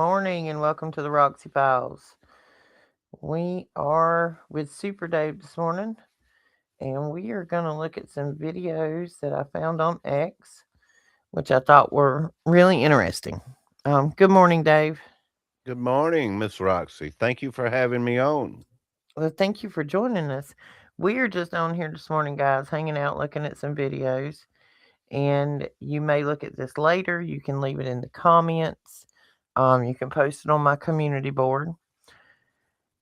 morning and welcome to the Roxy Files. We are with Super Dave this morning and we are going to look at some videos that I found on X, which I thought were really interesting. Good morning, Dave. Good morning, Miss Roxy. Thank you for having me on. Well, thank you for joining us. We are just on here this morning, guys, hanging out looking at some videos. And you may look at this later. You can leave it in the comments. You can post it on my community board.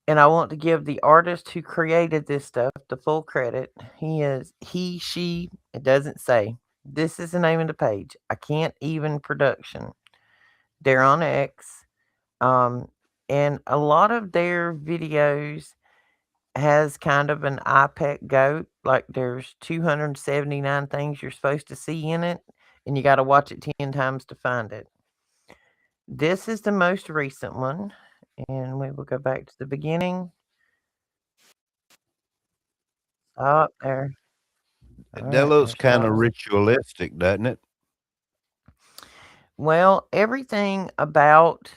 And I want to give the artist who created this stuff the full credit. She, it doesn't say. This is the name of the page. I can't even production. They're on X. Um, and a lot of their videos has kind of an iPad goat. Like there's 279 things you're supposed to see in it, and you got to watch it 10 times to find it. This is the most recent one, and we will go back to the beginning. Stop there. All That right, looks there's kind of stop. ritualistic, doesn't it? Well, everything about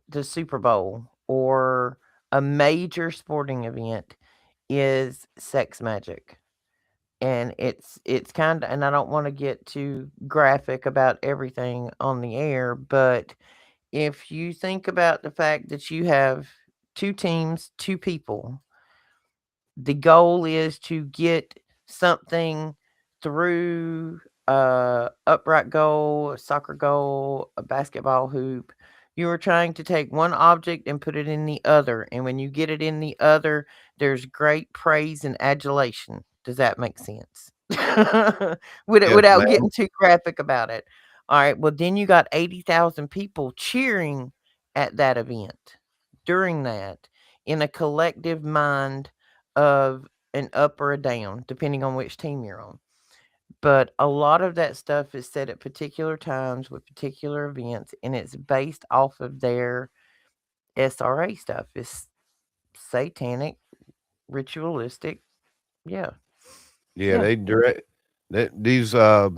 the Super Bowl or a major sporting event is sex magic. And it's kind of, and I don't want to get too graphic about everything on the air, but if you think about the fact that you have two teams, two people, the goal is to get something through upright goal, a soccer goal, a basketball hoop. You are trying to take one object and put it in the other, and when you get it in the other, there's great praise and adulation. Does that make sense? Yes, Without ma'am. getting too graphic about it. All right. Well, then you got 80,000 people cheering at that event during that in a collective mind of an up or a down, depending on which team you're on. But a lot of that stuff is set at particular times with particular events, and it's based off of their SRA stuff. It's satanic, ritualistic. Yeah. Yeah, Yeah. they direct that these uh,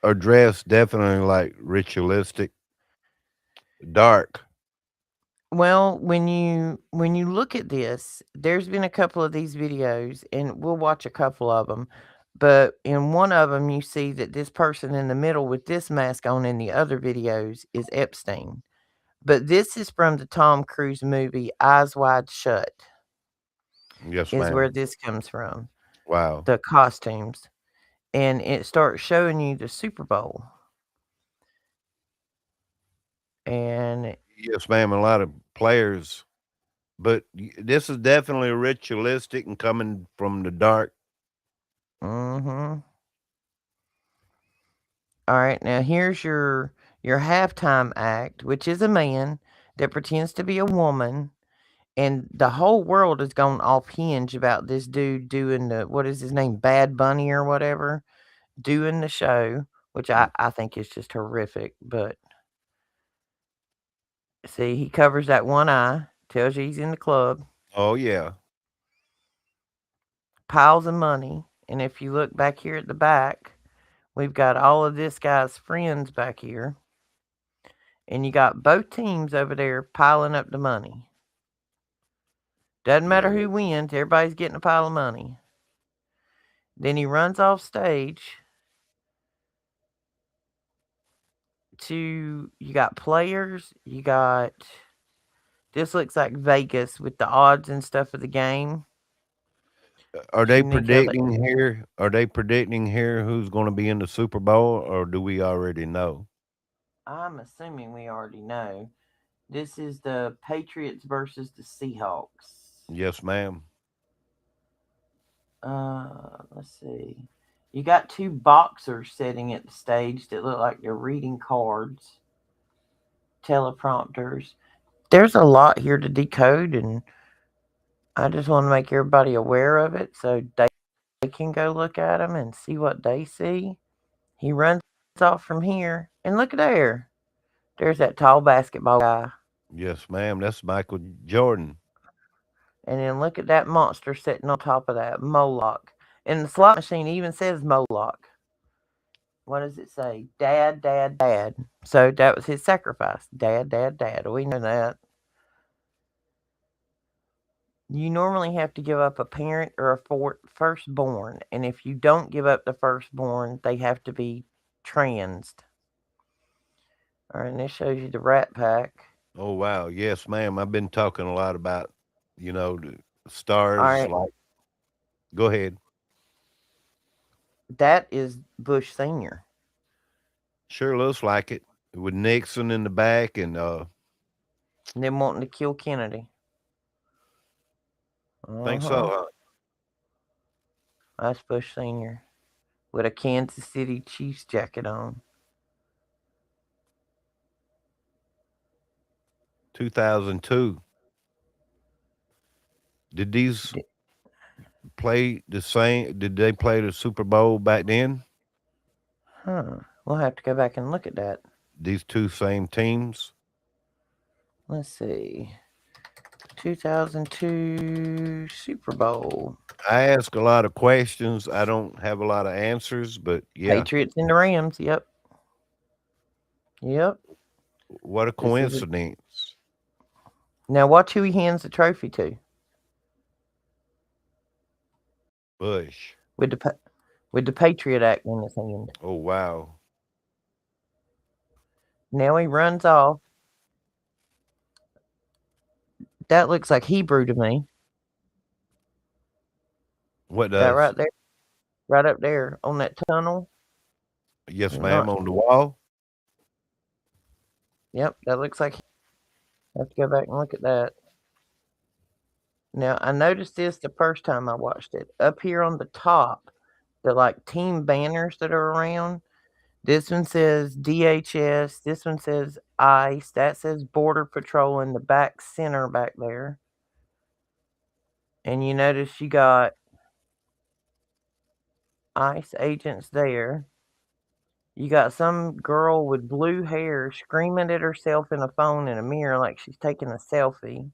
are dressed definitely like ritualistic, dark. Well, when you look at this, there's been a couple of these videos, and we'll watch a couple of them. But in one of them, you see that this person in the middle with this mask on in the other videos is Epstein. But this is from the Tom Cruise movie Eyes Wide Shut, Yes, is where ma'am. this comes from, Wow. the costumes. And it starts showing you the Super Bowl. And Yes, ma'am. A lot of players, but this is definitely ritualistic and coming from the dark. mm-hmm. All right, now here's your halftime act, which is a man that pretends to be a woman, and the whole world has gone off hinge about this dude doing the what is his name, Bad Bunny or whatever, doing the show, which I think is just horrific. But see, he covers that one eye, tells you he's in the club, Oh yeah. piles of money, and if you look back here at the back, we've got all of this guy's friends back here, and you got both teams over there piling up the money. Doesn't matter Yeah. who wins, everybody's getting a pile of money. Then he runs off stage to you got players, you got this looks like Vegas with the odds and stuff of the game. Are they Shooting each other. predicting here? Are they predicting here who's going to be in the Super Bowl, or do we already know? I'm assuming we already know. This is the Patriots versus the Seahawks. Yes, ma'am. Let's see. You got two boxers sitting at the stage that look like they're reading cards, teleprompters. There's a lot here to decode, and I just want to make everybody aware of it so they can go look at them and see what they see. He runs off from here, and look at there. There's that tall basketball guy. Yes, ma'am. That's Michael Jordan. And then look at that monster sitting on top of that Moloch. And the slot machine even says Moloch. what does it say? Dad, dad, dad. So that was his sacrifice. Dad, dad, dad. We know that. You normally have to give up a parent or a firstborn, and if you don't give up the firstborn, they have to be transed. All right, and this shows you the Rat Pack. Oh wow, yes, ma'am. I've been talking a lot about, the All stars. right, Like, go ahead. that is Bush Senior. Sure looks like it with Nixon in the back, and Them wanting to kill Kennedy. think so. Uh-huh. That's Bush Senior with a Kansas City Chiefs jacket on. 2002. Did these D- play the same? Did they play the Super Bowl back then? Huh. We'll have to go back and look at that. These two same teams. Let's see. 2002 Super Bowl. I ask a lot of questions. I don't have a lot of answers, but yeah, Patriots and the Rams. Yep. Yep. what a This is a, coincidence. now watch who he hands the trophy to Bush. with the Patriot Act in his hand. Oh wow. Now he runs off. That looks like Hebrew to me. What That does? right there, right up there on that tunnel. Yes, ma'am. Not. On the wall. Yep. That looks like. I have to go back and look at that. Now I noticed this the first time I watched it. Up here on the top, the like team banners that are around. This one says DHS. This one says ICE. That says Border Patrol in the back center back there. And you notice you got ICE agents there. You got some girl with blue hair screaming at herself in a phone in a mirror like she's taking a selfie.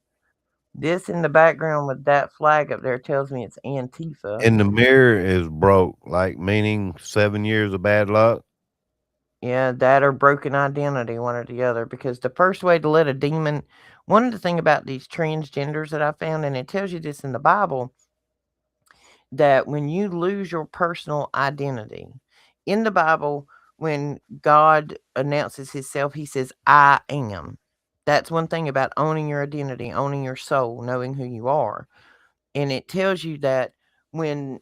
This in the background with that flag up there tells me it's Antifa. And the mirror is broke, like meaning 7 years of bad luck. Yeah, that or broken identity, one or the other. Because the first way to let a demon, one of the thing about these transgenders that I found, and it tells you this in the Bible, that when you lose your personal identity, in the Bible, when God announces himself, he says, I am. That's one thing about owning your identity, owning your soul, knowing who you are. And it tells you that when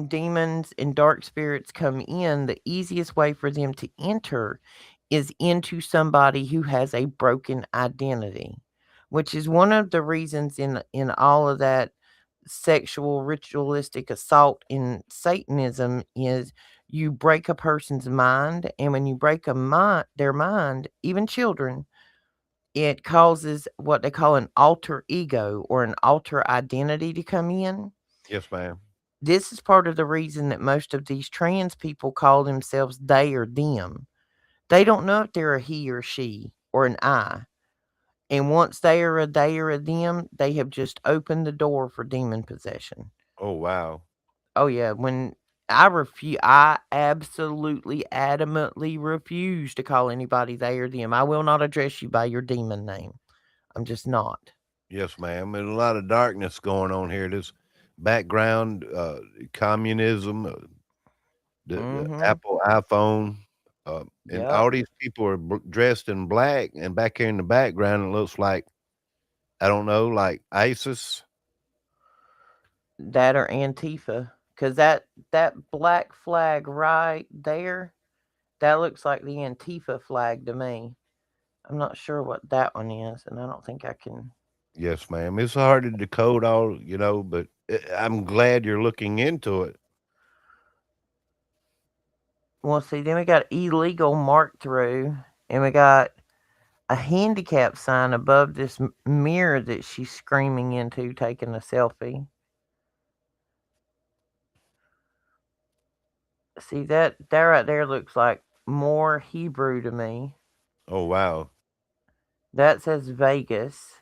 demons and dark spirits come in, the easiest way for them to enter is into somebody who has a broken identity, which is one of the reasons in all of that sexual ritualistic assault in Satanism is you break a person's mind, and when you break their mind, even children, it causes what they call an alter ego or an alter identity to come in. Yes, ma'am. This is part of the reason that most of these trans people call themselves they or them. They don't know if they're a he or she or an I. And once they are a they or a them, they have just opened the door for demon possession. Oh wow. Oh yeah, when I absolutely adamantly refuse to call anybody they or them. I will not address you by your demon name. I'm just not. Yes, ma'am. There's a lot of darkness going on here. This background, communism, the Mhm. Apple iPhone, and Yep. all these people are dressed in black. And back here in the background, it looks like, I don't know, like ISIS. That or Antifa. Cause that black flag right there, that looks like the Antifa flag to me. I'm not sure what that one is, and I don't think I can. Yes, ma'am. It's hard to decode all, but I'm glad you're looking into it. Well, see, then we got illegal marked through, and we got a handicap sign above this mirror that she's screaming into, taking a selfie. See that right there looks like more Hebrew to me. Oh, wow. That says Vegas.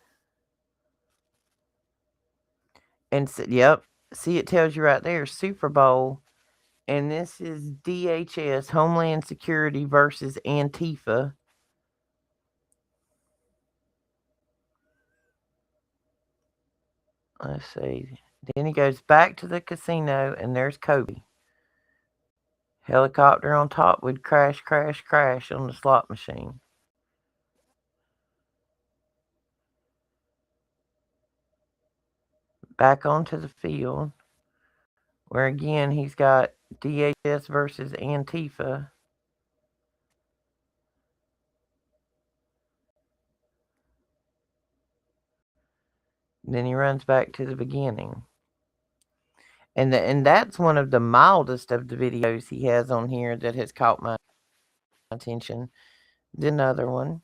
And yep, see, it tells you right there Super Bowl. And this is DHS, Homeland Security versus Antifa. Let's see. Then he goes back to the casino, and there's Kobe. Helicopter on top would crash, crash, crash on the slot machine. Back onto the field, where again he's got DHS versus Antifa. Then he runs back to the beginning. And that's one of the mildest of the videos he has on here that has caught my attention. Then another one.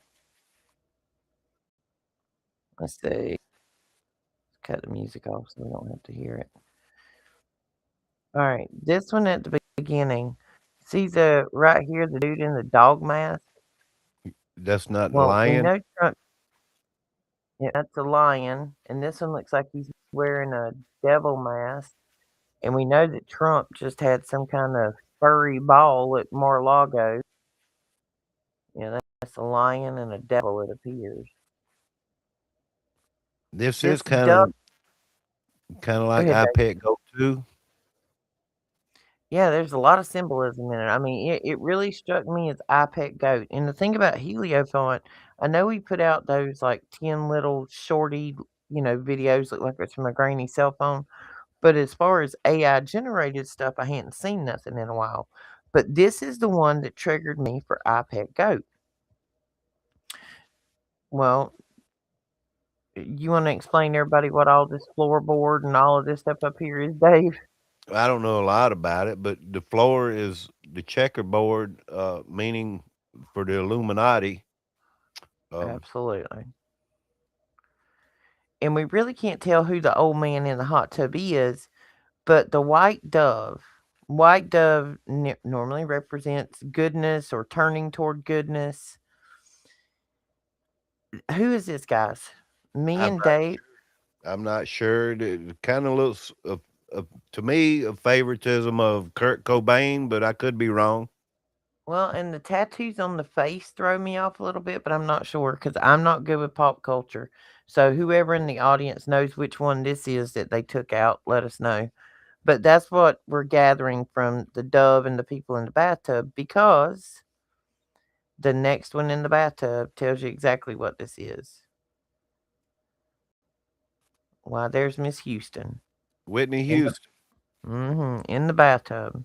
Let's see. Cut the music off so we don't have to hear it. All right, this one at the beginning. See the right here, the dude in the dog mask? That's not the Well, we lion. know Trump. Yeah, that's a lion, and this one looks like he's wearing a devil mask. And we know that Trump just had some kind of furry ball at Mar-a-Lago. Yeah, that's a lion and a devil, it appears. This This is kind duck. of Go like ahead, Dave. iPad Go 2. Yeah, there's a lot of symbolism in it. I mean, it really struck me as iPet Goat. And the thing about Heliofont, I know he put out those like 10 little shorty, videos look like it's from a grainy cell phone. But as far as AI generated stuff, I hadn't seen nothing in a while. But this is the one that triggered me for iPet Goat. Well, you want to explain to everybody what all this floorboard and all of this stuff up here is, Dave? I don't know a lot about it, but the floor is the checkerboard, meaning for the Illuminati. Absolutely. And we really can't tell who the old man in the hot tub is, but the white dove normally represents goodness or turning toward goodness. Who is this, guys? Me I'm and not Dave. I'm not sure. It kind of looks to me a favoritism of Kurt Cobain, but I could be wrong. Well, and the tattoos on the face throw me off a little bit, but I'm not sure because I'm not good with pop culture. So whoever in the audience knows which one this is that they took out, let us know. But that's what we're gathering from the dove and the people in the bathtub, because the next one in the bathtub tells you exactly what this is. Why, there's Miss Houston. Whitney Houston. In the bathtub.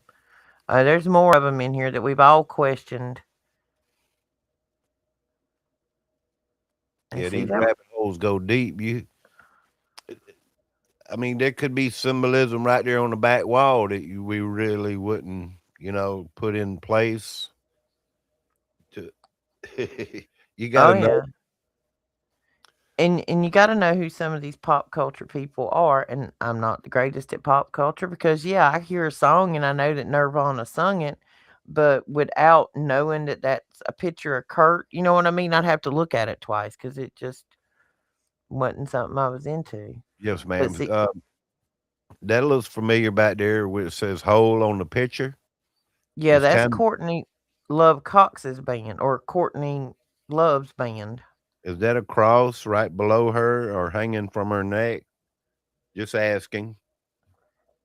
There's more of them in here that we've all questioned. And Yeah, see these that? rabbit holes go deep. I mean, there could be symbolism right there on the back wall that we really wouldn't, put in place. To you got Oh to know. yeah. And you got to know who some of these pop culture people are. And I'm not the greatest at pop culture because, yeah, I hear a song and I know that Nirvana sung it, but without knowing that that's a picture of Kurt, you know what I mean? I'd have to look at it twice because it just wasn't something I was into. Yes, But ma'am. see, That looks familiar back there where it says "hole" on the picture. yeah, It's that's kind of Courtney Love Cox's band, or Courtney Love's band. Is that a cross right below her or hanging from her neck? Just asking.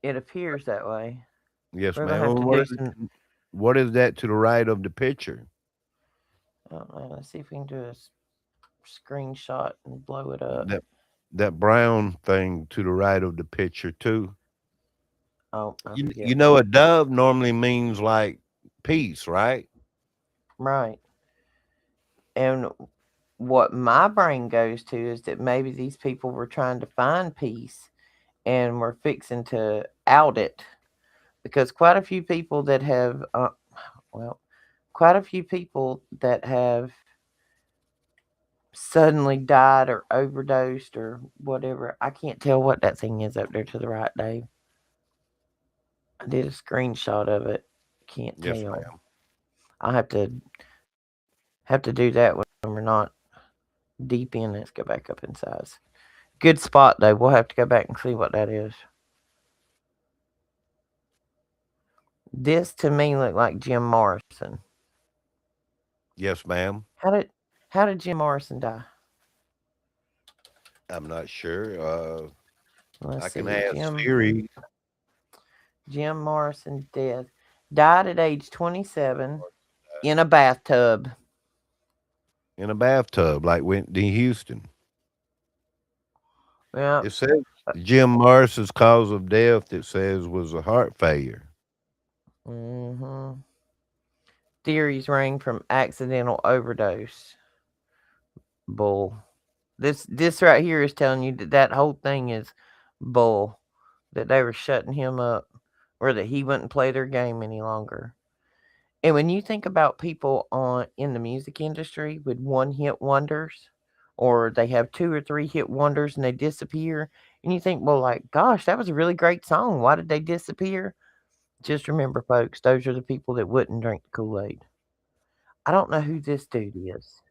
It appears that way. Yes, We're gonna ma'am. have Well, to do some. what is that to the right of the picture? I don't know. Let's see if we can do a screenshot and blow it up. That brown thing to the right of the picture too. Oh, I You, forget. you know, a dove normally means like peace, right? Right. And what my brain goes to is that maybe these people were trying to find peace and were fixing to out it, because quite a few people that have, quite a few people that have suddenly died or overdosed or whatever. I can't tell what that thing is up there to the right, Dave. I did a screenshot of it. Can't Yes, tell. ma'am. I'll have to do that when we're not deep in. Let's go back up in size. Good spot though. We'll have to go back and see what that is. This to me looked like Jim Morrison. Yes, ma'am. How did Jim Morrison die? I'm not sure. Let's I can see. ask Siri. Jim Morrison death. Died at age 27 in a bathtub. In a bathtub, like Whitney Houston. Yeah. It says Jim Morrison's cause of death, it says, was a heart failure. Mm-hmm. Theories range from accidental overdose. Bull. This right here is telling you that whole thing is bull. That they were shutting him up, or that he wouldn't play their game any longer. And when you think about people in the music industry with one hit wonders, or they have 2 or 3 hit wonders and they disappear, and you think, well, like, gosh, that was a really great song. Why did they disappear? Just remember, folks, those are the people that wouldn't drink the Kool-Aid. I don't know who this dude is.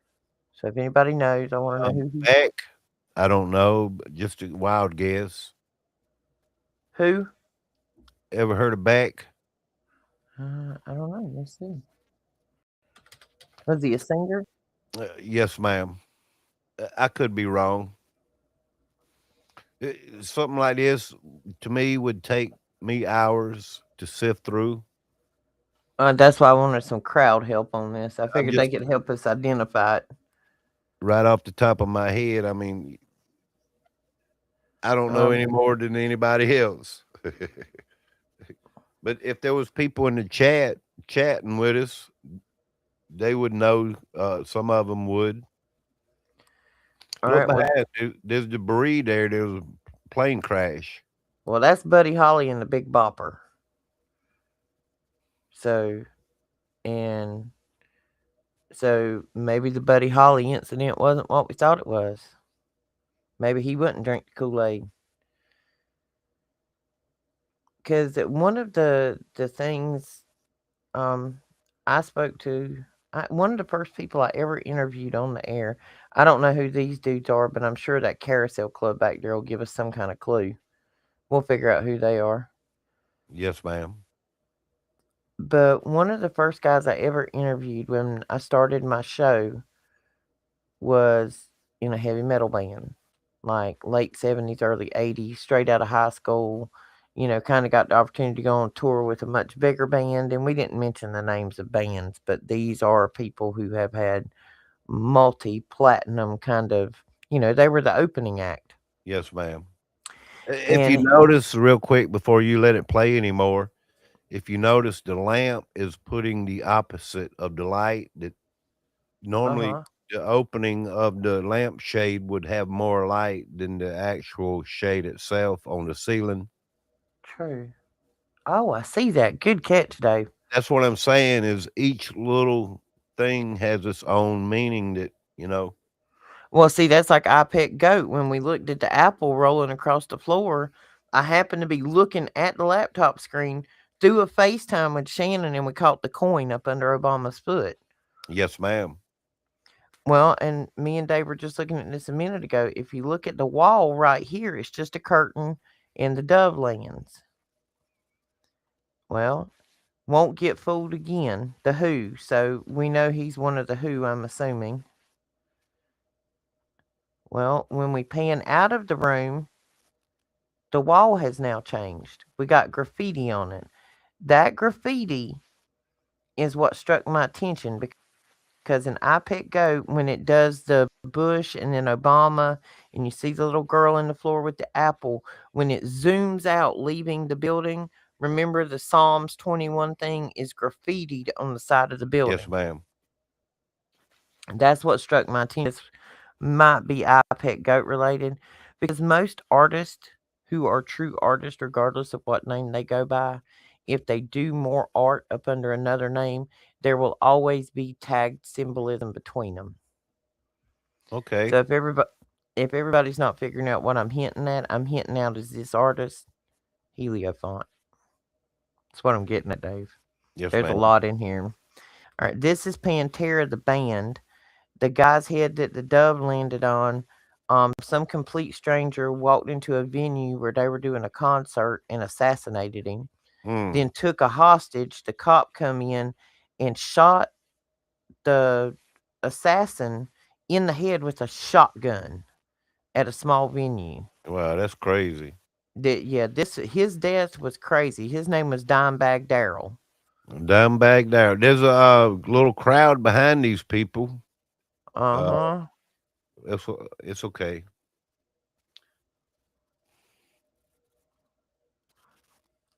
So if anybody knows, I want to know who he. Beck, I don't know, but just a wild guess. Who? Ever heard of Beck? I don't know. Let's see. Was he a singer? Yes, ma'am. I could be wrong. Something like this to me would take me hours to sift through. That's why I wanted some crowd help on this. I I'm figured they just could help us identify it. right off the top of my head. I mean, I don't know any more than anybody else. But if there was people in the chat chatting with us, they would know. Some of them would. All Look right. behind. There's debris there. There was a plane crash. Well, that's Buddy Holly and the Big Bopper. So maybe the Buddy Holly incident wasn't what we thought it was. Maybe he wouldn't drink the Kool-Aid. Because one of the things I spoke to, one of the first people I ever interviewed on the air, I don't know who these dudes are, but I'm sure that Carousel Club back there will give us some kind of clue. We'll figure out who they are. Yes, ma'am. But one of the first guys I ever interviewed when I started my show was in a heavy metal band, like late 70s, early 80s, straight out of high school. Kind of got the opportunity to go on tour with a much bigger band. And we didn't mention the names of bands, but these are people who have had multi-platinum kind of, they were the opening act. Yes, ma'am. If you notice, real quick before you let it play anymore, if you notice, the lamp is putting the opposite of the light. That normally the opening of the lampshade would have more light than the actual shade itself on the ceiling. True. Oh, I see that. Good catch, Dave. That's what I'm saying is each little thing has its own meaning that, Well, see, that's like iPet Goat. When we looked at the apple rolling across the floor, I happened to be looking at the laptop screen through a FaceTime with Shannon, and we caught the coin up under Obama's foot. Yes, ma'am. Well, and me and Dave were just looking at this a minute ago. If you look at the wall right here, it's just a curtain and the dove lands. Well, won't get fooled again. The Who. So we know he's one of the Who, I'm assuming. Well, when we pan out of the room, the wall has now changed. We got graffiti on it. That graffiti is what struck my attention because in iPet Go, when it does the Bush and then Obama, and you see the little girl in the floor with the apple, when it zooms out leaving the building, remember the Psalms 21 thing is graffitied on the side of the building. Yes, ma'am. That's what struck my attention. This might be iPet Goat related because most artists who are true artists, regardless of what name they go by, if they do more art up under another name, there will always be tagged symbolism between them. Okay. So if everybody's not figuring out what I'm hinting at is this artist, Heliofont. That's what I'm getting at, Dave. Yes, There's ma'am. a lot in here. All right, this is Pantera, the band. The guy's head that the dove landed on, some complete stranger walked into a venue where they were doing a concert and assassinated him. then took a hostage. The cop come in and shot the assassin in the head with a shotgun at a small venue. Wow, that's crazy. His death was crazy. His name was Dimebag Darrell. Dimebag Darrell. There's a little crowd behind these people. Uh-huh. It's okay.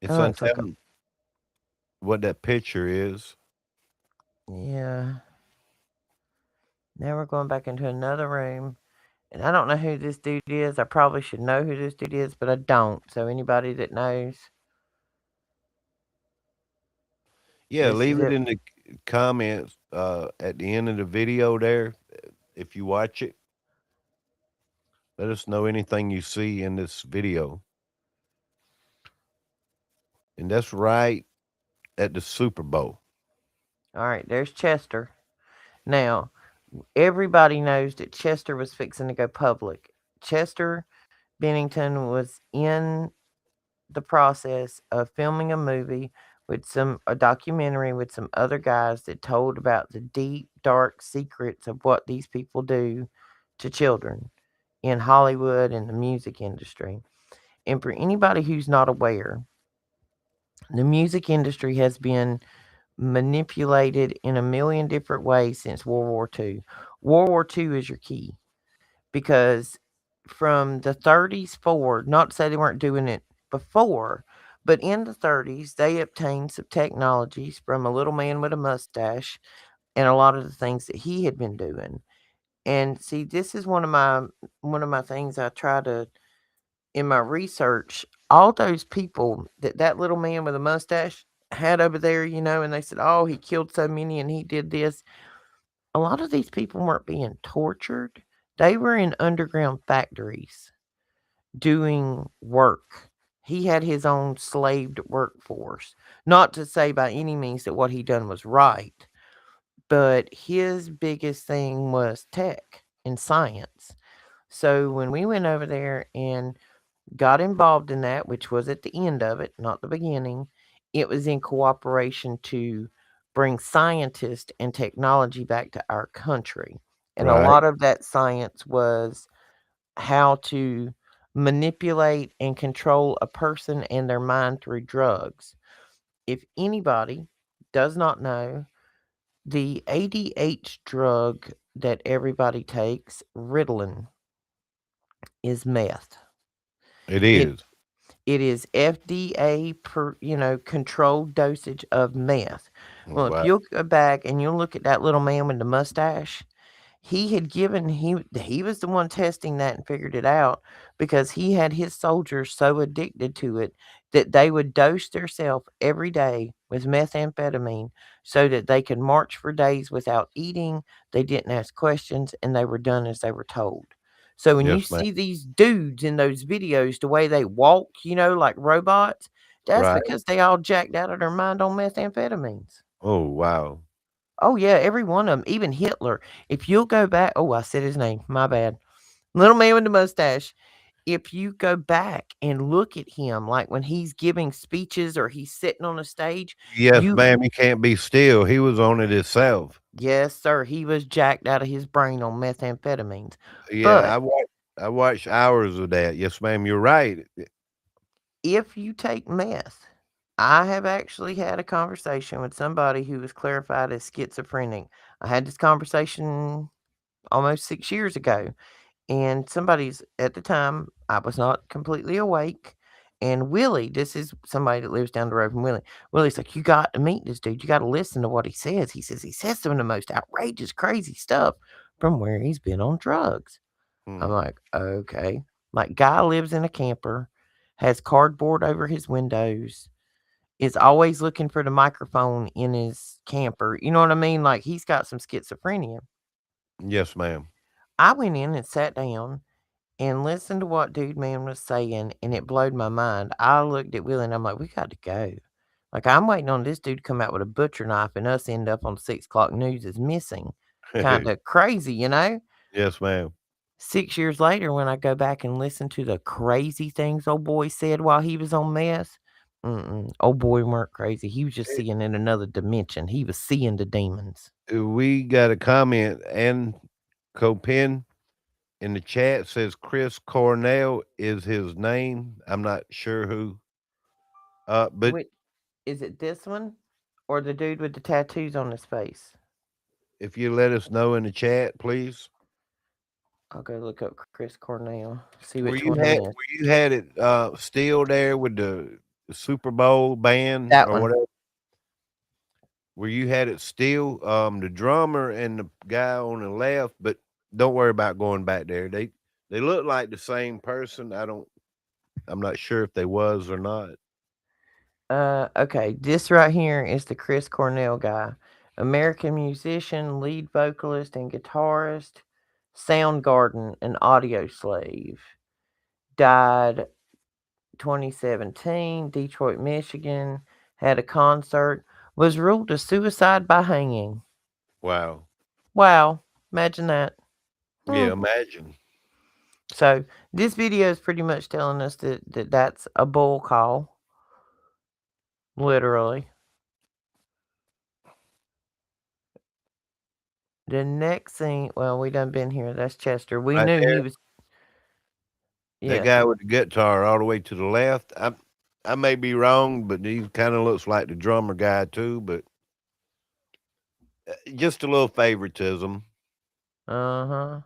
It's Oh, it's okay. untelling what that picture is. Yeah. Now we're going back into another room. And I don't know who this dude is. I probably should know who this dude is, but I don't. So anybody that knows. Yeah, This is leave it it. in the comments at the end of the video there. If you watch it, let us know anything you see in this video. And that's right at the Super Bowl. All right, there's Chester. Now, everybody knows that Chester was fixing to go public. Chester Bennington was in the process of filming a movie with a documentary with some other guys that told about the deep, dark secrets of what these people do to children in Hollywood and the music industry. And for anybody who's not aware, the music industry has been manipulated in a million different ways since World War II. World War II is your key because from the 30s forward, not to say they weren't doing it before, but in the 30s, they obtained some technologies from a little man with a mustache and a lot of the things that he had been doing. And see, this is one of my things I try to in my research. All those people that little man with a mustache had over there, and they said, "Oh, he killed so many and he did this." A lot of these people weren't being tortured. They were in underground factories doing work. He had his own slaved workforce. Not to say by any means that what he done was right, but his biggest thing was tech and science. So when we went over there and got involved in that, which was at the end of it, not the beginning, it was in cooperation to bring scientists and technology back to our country. And a Right. lot of that science was how to manipulate and control a person and their mind through drugs. If anybody does not know, the ADH drug that everybody takes, Ritalin, is meth. It It is. it is FDA controlled dosage of meth. Well, if Wow. you'll go back and you'll look at that little man with the mustache, he was the one testing that and figured it out because he had his soldiers so addicted to it that they would dose themselves every day with methamphetamine so that they could march for days without eating, they didn't ask questions, and they were done as they were told. So when you Yes, ma'am. see these dudes in those videos, the way they walk, like robots, that's Right. because they all jacked out of their mind on methamphetamines. Oh, wow. Oh, yeah, every one of them, even Hitler. If you'll go back I said his name, my bad. Little man with the mustache. If you go back and look at him, like, when he's giving speeches or he's sitting on a stage, Yes, you ma'am. He can't be still. He was on it himself. yes, sir, he was jacked out of his brain on methamphetamines. Yeah, But I watched hours of that. Yes, ma'am. You're right. if you take meth, I have actually had a conversation with somebody who was clarified as schizophrenic. I had this conversation almost 6 years ago. And somebody's at the time, I was not completely awake. And Willie, this is somebody that lives down the road from Willie. Willie's like, "You got to meet this dude. You got to listen to what he says." He says some of the most outrageous, crazy stuff from where he's been on drugs. I'm Hmm. like, okay. Like, guy lives in a camper, has cardboard over his windows, is always looking for the microphone in his camper. You know what I mean? Like, he's got some schizophrenia. Yes, ma'am. I went in and sat down and listen to what Dude Man was saying, and it blowed my mind. I looked at Willie and I'm like, "We got to go." Like, I'm waiting on this dude to come out with a butcher knife and us end up on 6 o'clock news as missing. Kinda crazy, you know? Yes, ma'am. 6 years later, when I go back and listen to the crazy things old boy said while he was on meth, Old boy weren't crazy. He was just seeing in another dimension. He was seeing the demons. We got a comment, and Copen in the chat says Chris Cornell is his name. I'm not sure who. But Wait, is it this one or the dude with the tattoos on his face? if you let us know in the chat, please. I'll go look up Chris Cornell. See Where which you one had it is. where you had it still there with the Super Bowl band That or one. whatever? Where you had it still, the drummer and the guy on the left, but don't worry about going back there. They look like the same person. I'm not sure if they was or not. Okay, this right here is the Chris Cornell guy. American musician, lead vocalist, and guitarist. Soundgarden and Audioslave. Died 2017, Detroit, Michigan. Had a concert. Was ruled a suicide by hanging. Wow. Wow, imagine that. Yeah, imagine. So this video is pretty much telling us that's a bull call. Literally. The next thing, well, we done been here. That's Chester. We Right knew he there. was. That Yeah. guy with the guitar all the way to the left. I may be wrong, but he kind of looks like the drummer guy too. But just a little favoritism. Uh-huh.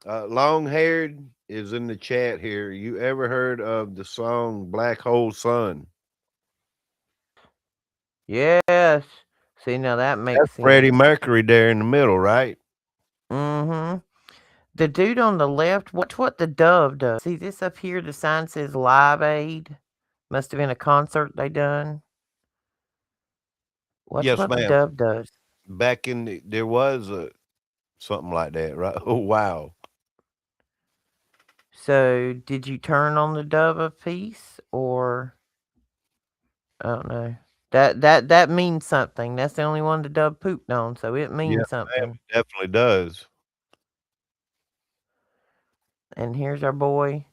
Long haired is in the chat here. You ever heard of the song Black Hole Sun? Yes. See, now that makes That's sense. Freddie Mercury there in the middle, right? Mm-hmm. The dude on the left, watch what the dove does. See this up here? The sign says Live Aid. Must have been a concert they done. Watch Yes, what the ma'am. dove does. Back in there was something like that, right? Oh wow. So, did you turn on the dove of peace, or I don't know. That means something. That's the only one the dove pooped on, so it means Yes, ma'am, something. it definitely does. And here's our boy.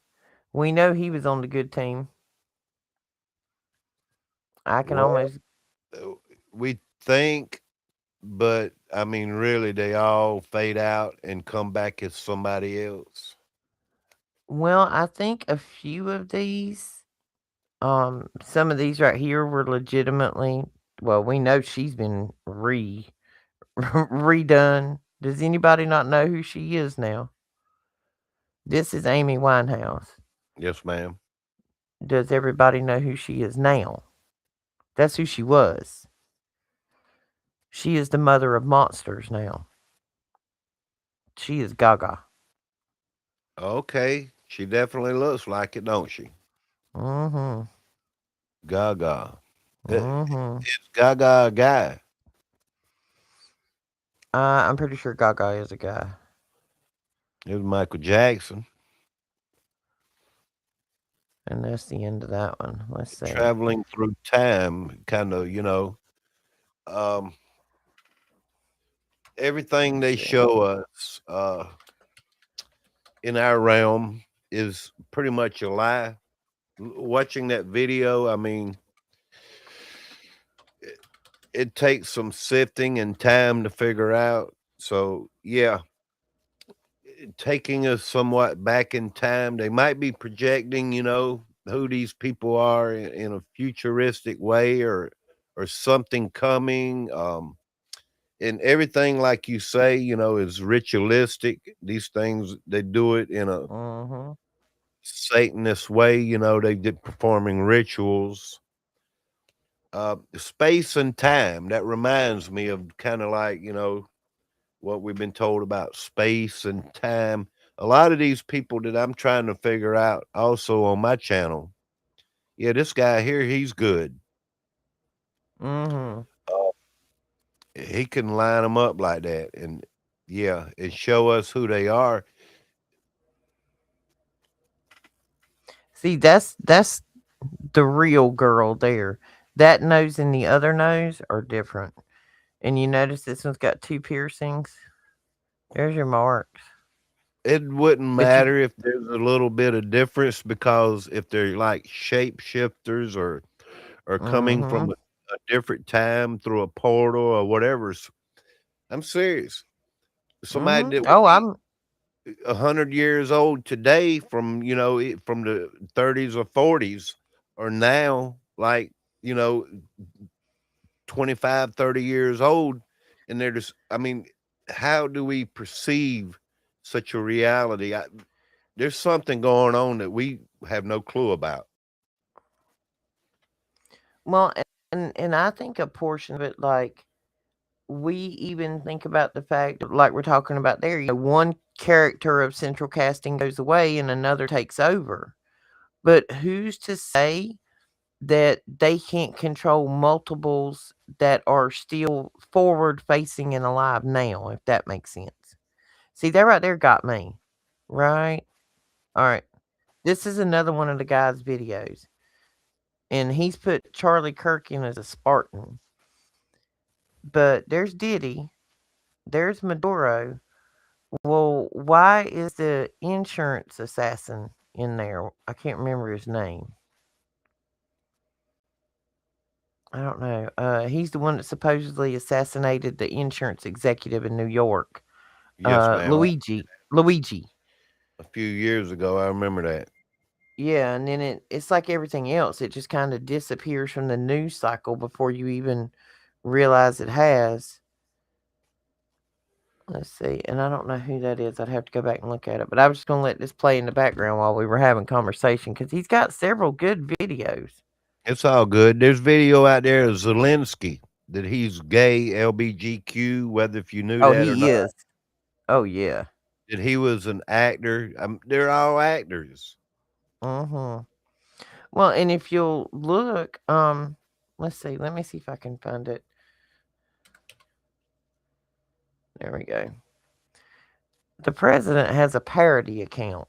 We know he was on the good team. I can Well, almost. we think, but I mean, really, they all fade out and come back as somebody else. Well, I think a few of these, some of these right here were legitimately. Well, we know she's been redone. Does anybody not know who she is now? This is Amy Winehouse. Yes, ma'am. Does everybody know who she is now? That's who she was. She is the mother of monsters now. She is Gaga. Okay, she definitely looks like it, don't she? Mm-hmm. Gaga. Mm-hmm. It's Gaga a guy. I'm pretty sure Gaga is a guy. It was Michael Jackson. And that's the end of that one. Let's see. Traveling through time, kind of, everything they show us in our realm is pretty much a lie. Watching that video, I mean, it takes some sifting and time to figure out. So, yeah, taking us somewhat back in time, they might be projecting, who these people are in a futuristic way or something coming. And everything, like you say, is ritualistic. These things, they do it in a Satanist way. They did performing rituals. Space and time. That reminds me of kind of like, what we've been told about space and time. A lot of these people that I'm trying to figure out also on my channel. Yeah, this guy here, he's good. Mm-hmm. He can line them up like that and yeah, and show us who they are. See, that's the real girl there. That nose and the other nose are different. And you notice this one's got two piercings. There's your marks. It wouldn't But you matter if there's a little bit of difference because if they're like shapeshifters or or coming from Mhm. a different time through a portal or whatever. I'm serious. Somebody Mhm. that would Oh, be I'm 100 years old today from, from the 30s or 40s or now, like, you know, 25, 30 years old. And they're just, I mean, how do we perceive such a reality? There's something going on that we have no clue about. well, and I think a portion of it, like we even think about the fact, like we're talking about there, one character of central casting goes away and another takes over. But who's to say that they can't control multiples that are still forward facing and alive now, if that makes sense? See, that right there got me. Right? All right. This is another one of the guy's videos. And he's put Charlie Kirk in as a Spartan. But there's Diddy. There's Maduro. Well, why is the insurance assassin in there? I can't remember his name. I don't know. He's the one that supposedly assassinated the insurance executive in New York. Yes, ma'am. Luigi. Luigi. A few years ago, I remember that. Yeah, and then it's like everything else. It just kind of disappears from the news cycle before you even realize it has. Let's see. And I don't know who that is. I'd have to go back and look at it. But I was just going to let this play in the background while we were having conversation because he's got several good videos. It's all good. There's video out there of Zelensky that he's gay, LBGQ, whether if you knew Oh, that or he not, is. Oh, yeah. that he was an actor. They're all actors. Mm-hmm. Well, and if you'll look, let's see. Let me see if I can find it. There we go. The president has a parody account,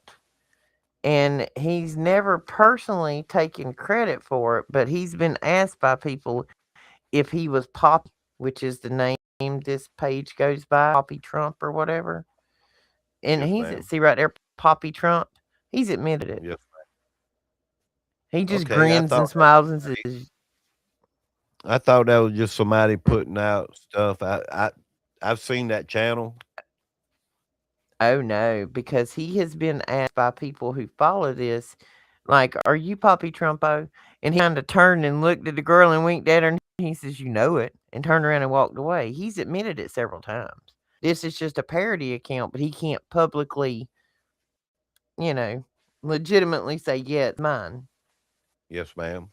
and he's never personally taken credit for it, but he's been asked by people if he was Poppy, which is the name this page goes by, Poppy Trump or whatever. And Yes, he's ma'am. see right there, Poppy Trump. He's admitted it. Yes. He just Okay. grins and smiles and says, I thought that was just somebody putting out stuff. I've seen that channel. "Oh no," because he has been asked by people who follow this, like, "Are you Poppy Trumpo?" And he kind of turned and looked at the girl and winked at her, and he says, "You know it," and turned around and walked away. He's admitted it several times. This is just a parody account, but he can't publicly, you know, legitimately say, "Yeah, it's mine." Yes, ma'am.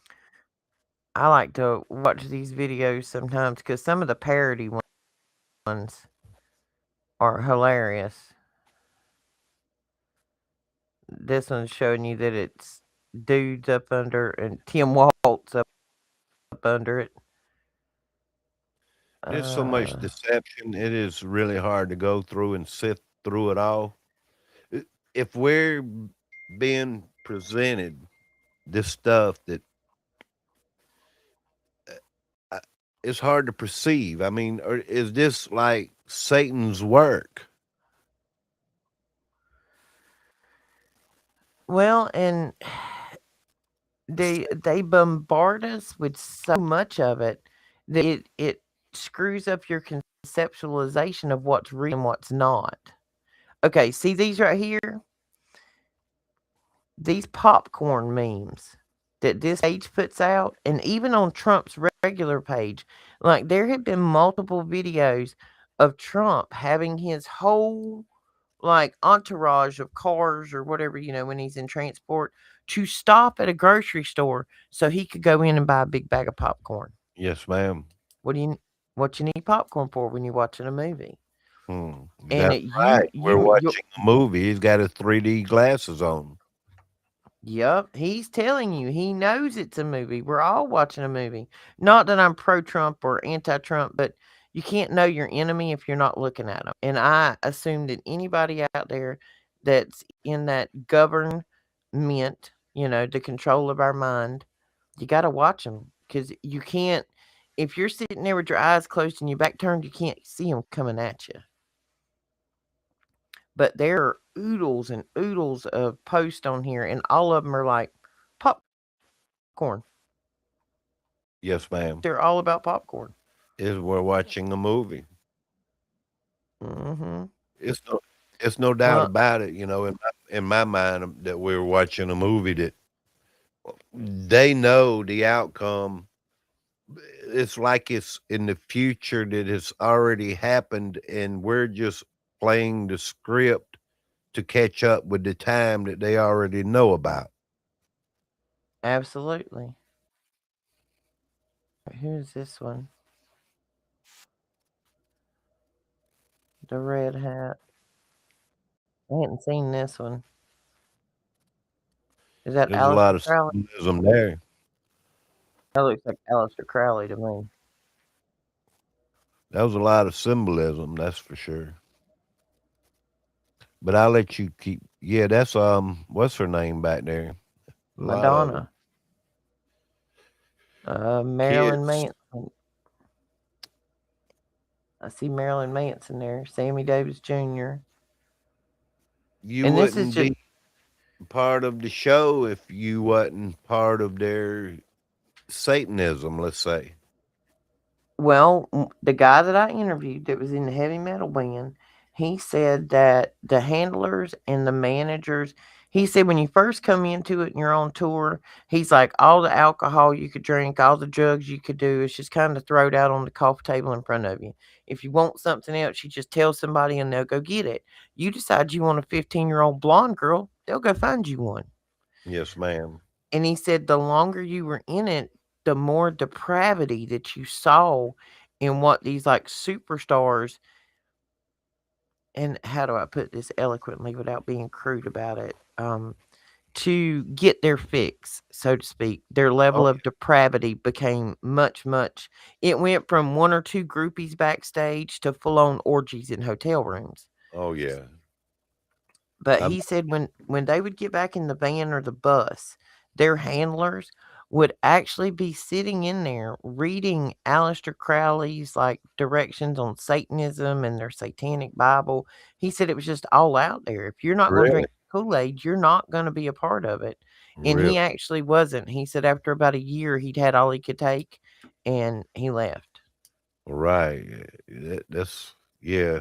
I like to watch these videos sometimes because some of the parody ones are hilarious. This one's showing you that it's dudes up under and Tim Waltz up under it. There's so much Uh, deception. It is really hard to go through and sift through it all. If we're being presented this stuff that uh, it's hard to perceive. I mean, or is this like Satan's work? well, and they bombard us with so much of it that it screws up your conceptualization of what's real and what's not. Okay, see these right here? These popcorn memes that this page puts out, and even on Trump's regular page, like there have been multiple videos of Trump having his whole like entourage of cars or whatever, when he's in transport to stop at a grocery store so he could go in and buy a big bag of popcorn. Yes, ma'am. What do you what you need popcorn for when you're watching a movie? And That's right. We're you watching a movie. He's got his 3D glasses on. Yep, he's telling you. He knows it's a movie. We're all watching a movie. Not that I'm pro Trump or anti Trump, but you can't know your enemy if you're not looking at them. And I assume that anybody out there that's in that government, the control of our mind, you got to watch them because you can't, if you're sitting there with your eyes closed and your back turned, you can't see them coming at you. But there are oodles and oodles of posts on here, and all of them are like popcorn. Yes, ma'am. They're all about popcorn. Is we're watching a movie. Mm-hmm. It's no, it's no doubt Well, about it. In my mind, that we're watching a movie that they know the outcome. It's like it's in the future that has already happened, and we're just playing the script to catch up with the time that they already know about. absolutely. Who's this one? The red hat. I hadn't seen this one. Is that There's a lot Aleister of Crowley? symbolism there. That looks like Aleister Crowley to me. That was a lot of symbolism, that's for sure. But I'll let you keep. Yeah, that's what's her name back there? A lot of them. Madonna. Marilyn Kids, Manson. I see Marilyn Manson there. Sammy Davis Jr. you And this is wouldn't just be part of the show if you wasn't part of their Satanism, let's say. well, the guy that I interviewed that was in the heavy metal band, he said that the handlers and the managers, he said when you first come into it and you're on tour, he's like all the alcohol you could drink, all the drugs you could do is just kind of thrown out on the coffee table in front of you. If you want something else, you just tell somebody and they'll go get it. You decide you want a 15-year-old blonde girl, they'll go find you one. Yes, ma'am. And he said the longer you were in it, the more depravity that you saw in what these like superstars, and how do I put this eloquently without being crude about it? To get their fix, so to speak, their level Oh, of depravity became much, much. It went from one or two groupies backstage to full on orgies in hotel rooms. oh yeah. But I'm he said when they would get back in the van or the bus, their handlers would actually be sitting in there reading Aleister Crowley's like directions on Satanism and their satanic Bible. He said it was just all out there. If you're not going to really, drink Kool-Aid, you're not going to be a part of it. And real he actually wasn't. He said after about a year, he'd had all he could take and he left. right. That's yeah.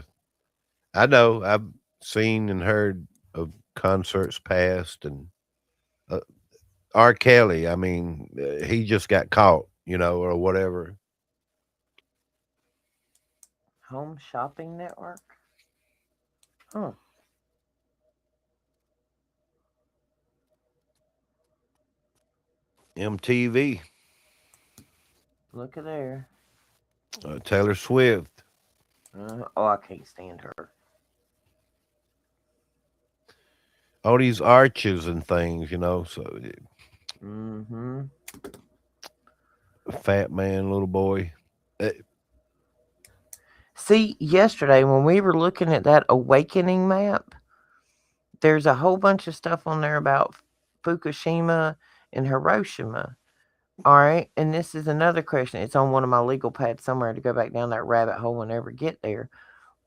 I know. I've seen and heard of concerts past, and uh, R. Kelly. I mean, he just got caught, or whatever. Home Shopping Network? Huh. MTV, Look at there. Taylor Swift. Oh, I can't stand her. All these arches and things, So Mm-hmm. fat man, little boy. Uh, See, yesterday when we were looking at that awakening map, there's a whole bunch of stuff on there about Fukushima and Hiroshima. All right. And this is another question. It's on one of my legal pads somewhere to go back down that rabbit hole and ever get there.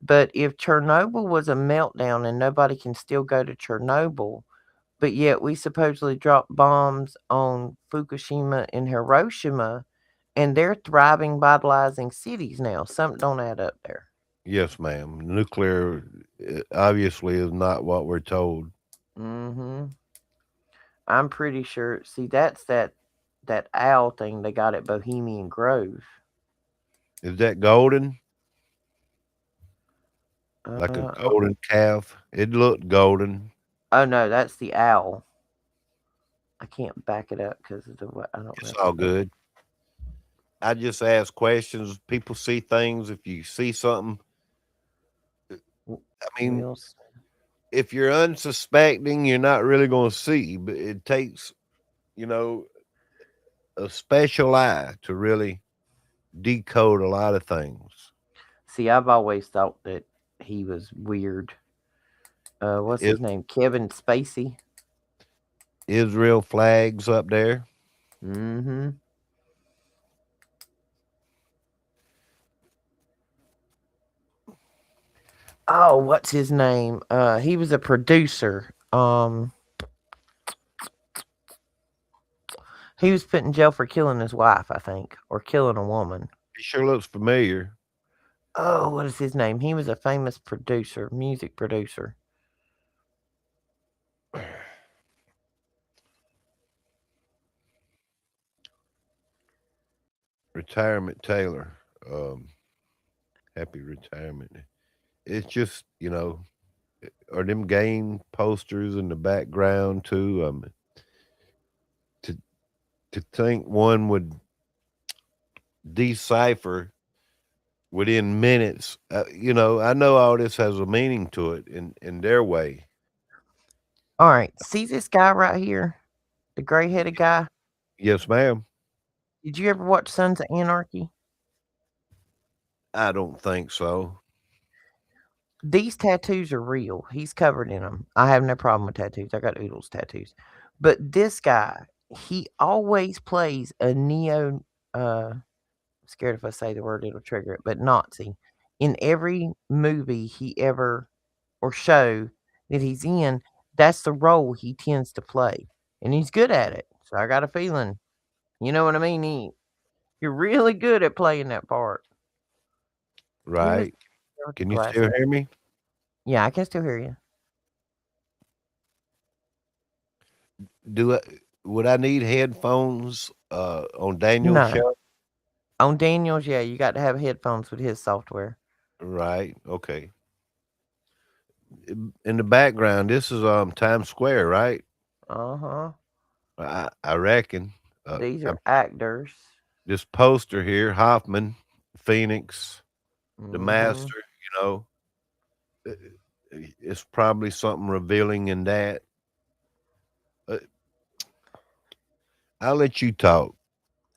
But if Chernobyl was a meltdown and nobody can still go to Chernobyl, but yet we supposedly dropped bombs on Fukushima and Hiroshima, and they're thriving, vitalizing cities now. Something don't add up there. yes, ma'am. Nuclear obviously is not what we're told. Mm-hmm. I'm pretty sure. See, that's that owl thing they got at Bohemian Grove. Is that golden? Like a Uh, golden calf? It looked golden. oh no, that's the owl. I can't back it up because of the what I don't It's know. all good. I just ask questions. People see things. If you see something, I mean, Will if you're unsuspecting, you're not really going to see. But it takes, you know, a special eye to really decode a lot of things. see, I've always thought that he was weird. What's Is his name? Kevin Spacey. Israel flags up there? Mm-hmm. Oh, what's his name? He was a producer. He was put in jail for killing his wife, I think, or killing a woman. He sure looks familiar. Oh, what is his name? He was a famous producer, music producer. Retirement Taylor. Happy retirement. It's just, are them game posters in the background too? To think one would decipher within minutes. I know all this has a meaning to it in their way. All right, see this guy right here, the gray-headed guy? Yes, ma'am. Did you ever watch Sons of Anarchy? I don't think so. These tattoos are real. He's covered in them. I have no problem with tattoos. I got Oodles tattoos. But this guy, he always plays a scared if I say the word it'll trigger it, but Nazi. In every movie he ever or show that he's in, that's the role he tends to play. And he's good at it. So I got a feeling, you know what I mean? You're really good at playing that part. Right. Can you still hear me? Yeah, I can still hear you. Would I need headphones on Daniel's No. show? On Daniel's, yeah, you got to have headphones with his software. Right. Okay. In the background, this is Times Square, right? Uh-huh. I reckon. These are actors. This poster here, Hoffman, Phoenix, the master, it's probably something revealing in that. I'll let you talk.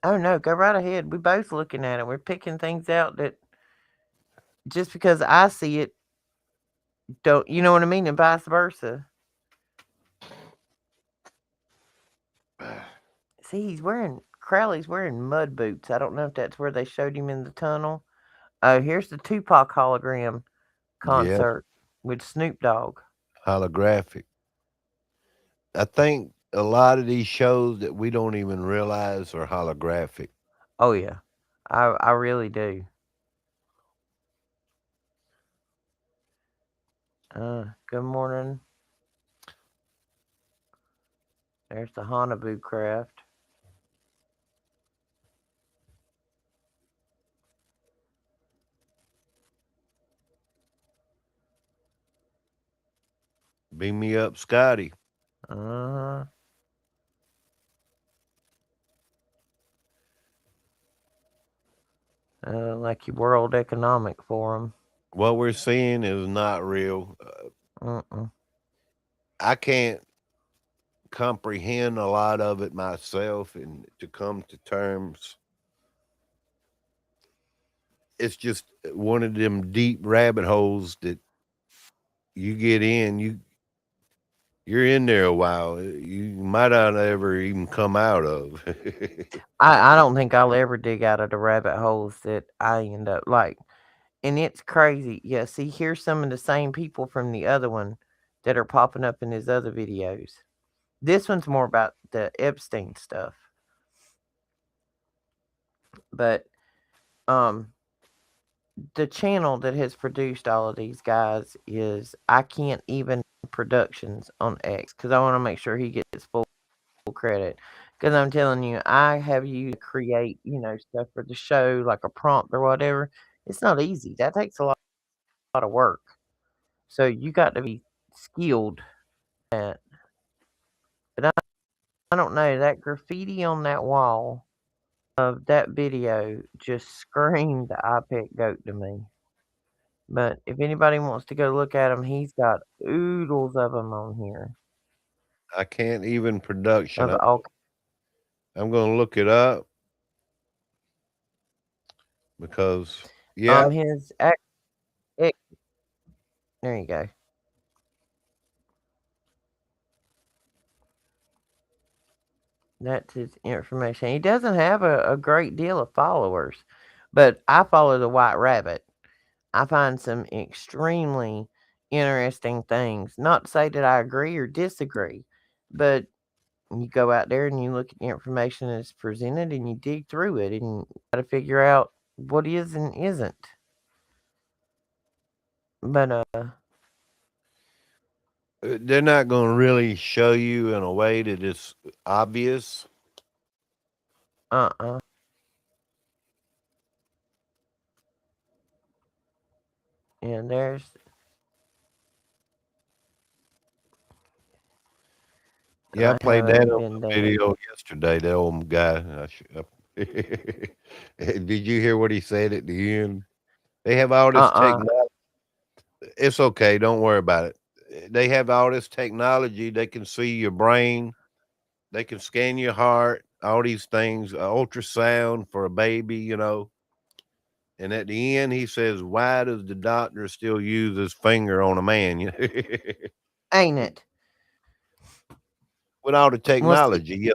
Oh, no, go right ahead. We're both looking at it. We're picking things out that just because I see it, don't, you know what I mean? And vice versa. See, Crowley's wearing mud boots. I don't know if that's where they showed him in the tunnel. Oh, here's the Tupac hologram concert with Snoop Dogg. Holographic. I think a lot of these shows that we don't even realize are holographic. Oh, yeah. I really do. Good morning. There's the Hanabu craft. Beam me up, Scotty. Like your World Economic Forum. What we're seeing is not real. I can't comprehend a lot of it myself, and to come to terms, it's just one of them deep rabbit holes that you get in. You're in there a while. You might not ever even come out of. I don't think I'll ever dig out of the rabbit holes that I end up like. And it's crazy. Yeah, see, here's some of the same people from the other one that are popping up in his other videos. This one's more about the Epstein stuff. But the channel that has produced all of these guys is I Can't Even Productions on X, because I want to make sure he gets full credit. Because I'm telling you, I have you create, stuff for the show, like a prompt or whatever. It's not easy. That takes a lot of work. So you got to be skilled at. But I don't know, that graffiti on that wall of that video just screamed the iPet goat to me. But if anybody wants to go look at him, he's got oodles of them on here. I Can't Even Production. I'm going to look it up because, yeah. There you go. That's his information. He doesn't have a great deal of followers, but I follow the White Rabbit. I find some extremely interesting things. Not to say that I agree or disagree, but You go out there and you look at the information that's presented and you dig through it and you got to figure out what is and isn't. But They're not going to really show you in a way that it's obvious. uh-uh. And there's Yeah, I I played haven't that on been the there. video yesterday. The old guy. Did you hear what he said at the end? They have all this Uh-uh. technology. It's okay. Don't worry about it. They have all this technology. They can see your brain. They can scan your heart. All these things. Ultrasound for a baby. And at the end, he says, "Why does the doctor still use his finger on a man?" Ain't it? With all the Well, see, technology, yes.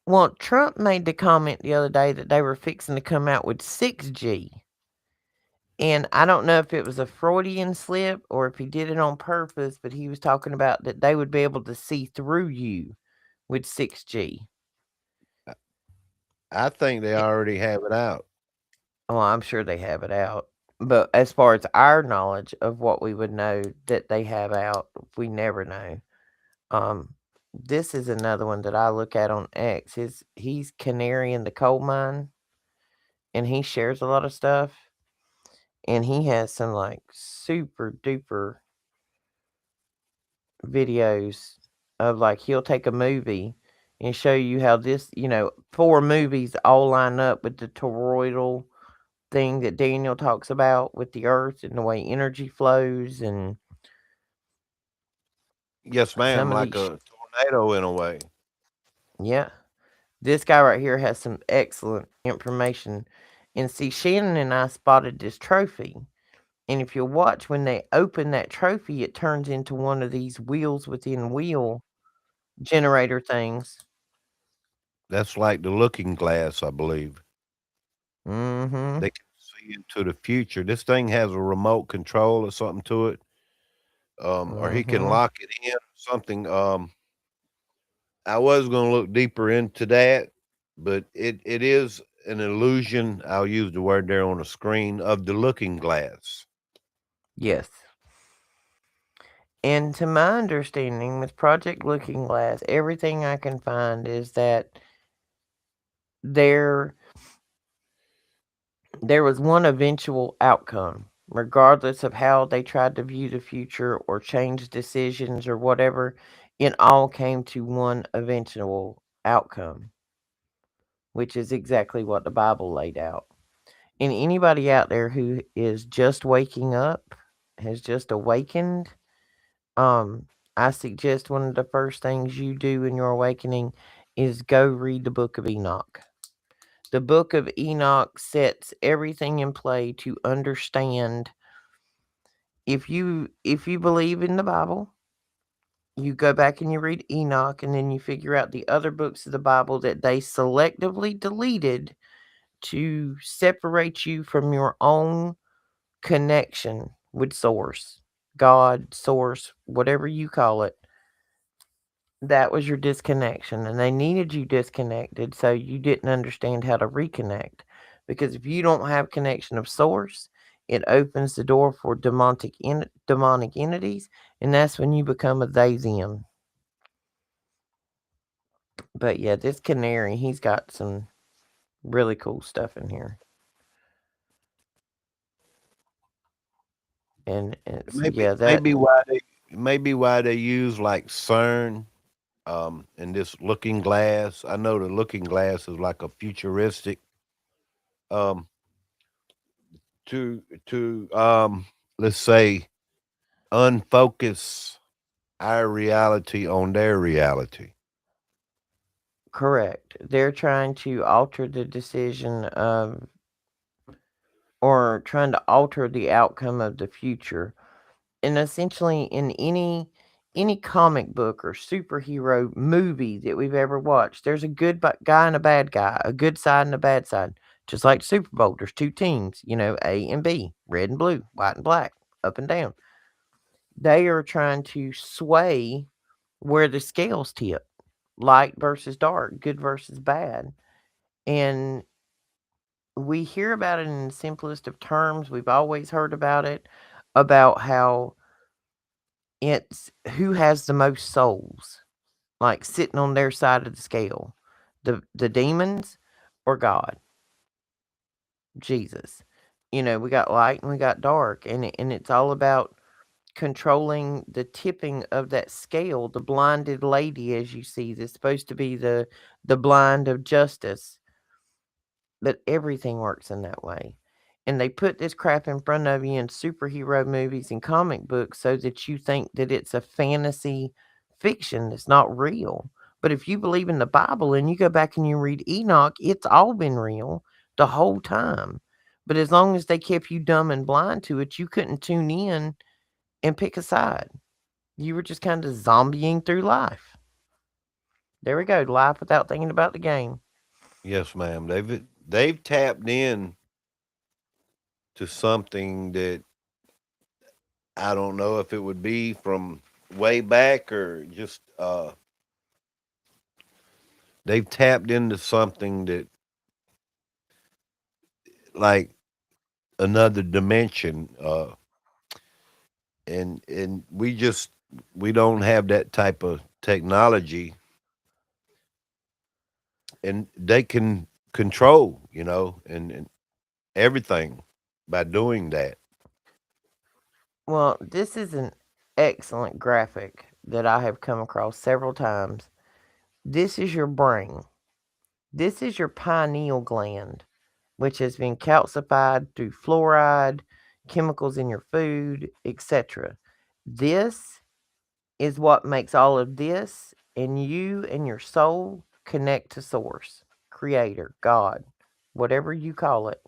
well, Trump made the comment the other day that they were fixing to come out with 6G. And I don't know if it was a Freudian slip or if he did it on purpose, but he was talking about that they would be able to see through you with 6G. I think they already have it out. Well, I'm sure they have it out. But as far as our knowledge of what we would know that they have out, we never know. This is another one that I look at on X. He's canary in the coal mine, and he shares a lot of stuff, and he has some like super duper videos of like he'll take a movie and show you how this, 4 movies all line up with the toroidal thing that Daniel talks about with the earth and the way energy flows and Yes, ma'am, some of like these a tornado in a way. yeah. This guy right here has some excellent information. And see, Shannon and I spotted this trophy. And if you watch when they open that trophy, it turns into one of these wheels within wheel generator things. That's like the looking glass, I believe. Mm-hmm. They can see into the future. This thing has a remote control or something to it. Or he can Mm-hmm. lock it in or something. I was going to look deeper into that, but it is an illusion. I'll use the word there on the screen of the looking glass. Yes. And to my understanding, with Project Looking Glass, everything I can find is that there there was one eventual outcome, regardless of how they tried to view the future or change decisions or whatever. It all came to one eventual outcome, which is exactly what the Bible laid out. And anybody out there who is just waking up, has just awakened, Um, I suggest one of the first things you do in your awakening is go read the book of Enoch. The book of Enoch sets everything in play to understand if you believe in the Bible, you go back and you read Enoch and then you figure out the other books of the Bible that they selectively deleted to separate you from your own connection with source, God, source, whatever you call it. That was your disconnection, and they needed you disconnected so you didn't understand how to reconnect. Because if you don't have connection of source, it opens the door for demonic entities, and that's when you become a they them. But yeah, this canary, he's got some really cool stuff in here. And it's Maybe yeah, that maybe why they use like CERN and this looking glass. I know the looking glass is like a futuristic um to let's say unfocus our reality on their reality. correct. They're trying to alter the decision of or trying to alter the outcome of the future. And essentially in any comic book or superhero movie that we've ever watched, there's a good guy and a bad guy, a good side and a bad side. Just like Super Bowl, there's two teams, A and B, red and blue, white and black, up and down. They are trying to sway where the scales tip. light versus dark, good versus bad. And we hear about it in the simplest of terms. We've always heard about it, about how it's who has the most souls, like sitting on their side of the scale, the demons or God, Jesus. We got light and we got dark, and it's all about controlling the tipping of that scale. The blinded lady, as you see, that's supposed to be the blind of justice, but everything works in that way. And they put this crap in front of you in superhero movies and comic books so that you think that it's a fantasy fiction that's not real. But if you believe in the Bible and you go back and you read Enoch, it's all been real the whole time. But as long as they kept you dumb and blind to it, you couldn't tune in and pick a side. You were just kind of zombieing through life. There we go, life without thinking about the game. Yes, ma'am. They've tapped in to something that I don't know if it would be from way back or just they've tapped into something that like another dimension and we don't have that type of technology, and they can control, and everything by doing that. Well, this is an excellent graphic that I have come across several times. This is your brain. This is your pineal gland, which has been calcified through fluoride, chemicals in your food, etc. This is what makes all of this and you and your soul connect to source, creator, God, whatever you call it.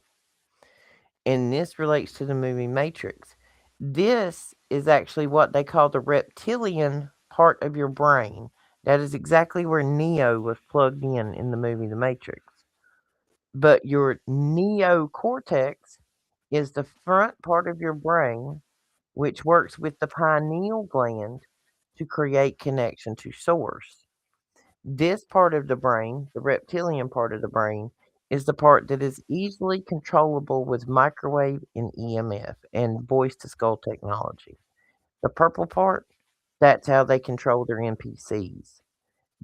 And this relates to the movie Matrix. This is actually what they call the reptilian part of your brain. That is exactly where Neo was plugged in the movie The Matrix. But your neocortex is the front part of your brain, which works with the pineal gland to create connection to source. This part of the brain, the reptilian part of the brain, is the part that is easily controllable with microwave and EMF and voice to skull technology. The purple part, that's how they control their NPCs.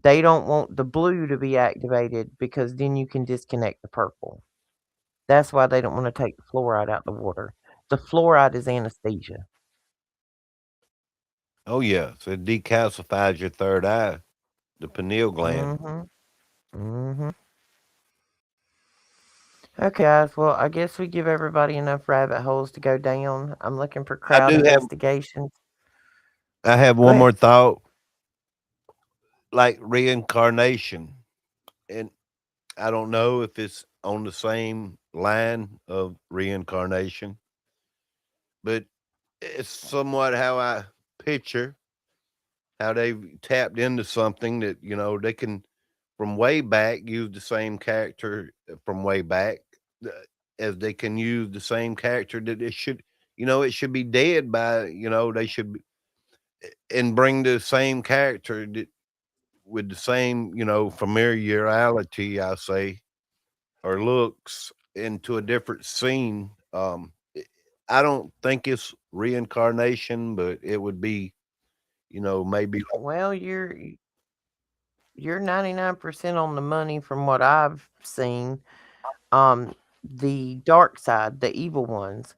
They don't want the blue to be activated because then you can disconnect the purple. That's why they don't want to take the fluoride out the water. The fluoride is anesthesia. Oh yeah, so it decalcifies your third eye, the pineal gland. Mhm. Mhm. Okay, guys. Well, I guess we give everybody enough rabbit holes to go down. I'm looking for I crowd do have investigations. I have Go one ahead. more thought, like reincarnation. And I don't know if it's on the same line of reincarnation, but it's somewhat how I picture how they've tapped into something that, they can from way back use the same character from way back uh, as they can use the same character that it should be dead by, they should and bring the same character that, with the same, familiarity, I say, or looks into a different scene. I don't think it's reincarnation, but it would be, maybe. Well, you're 99% on the money from what I've seen. The dark side, the evil ones,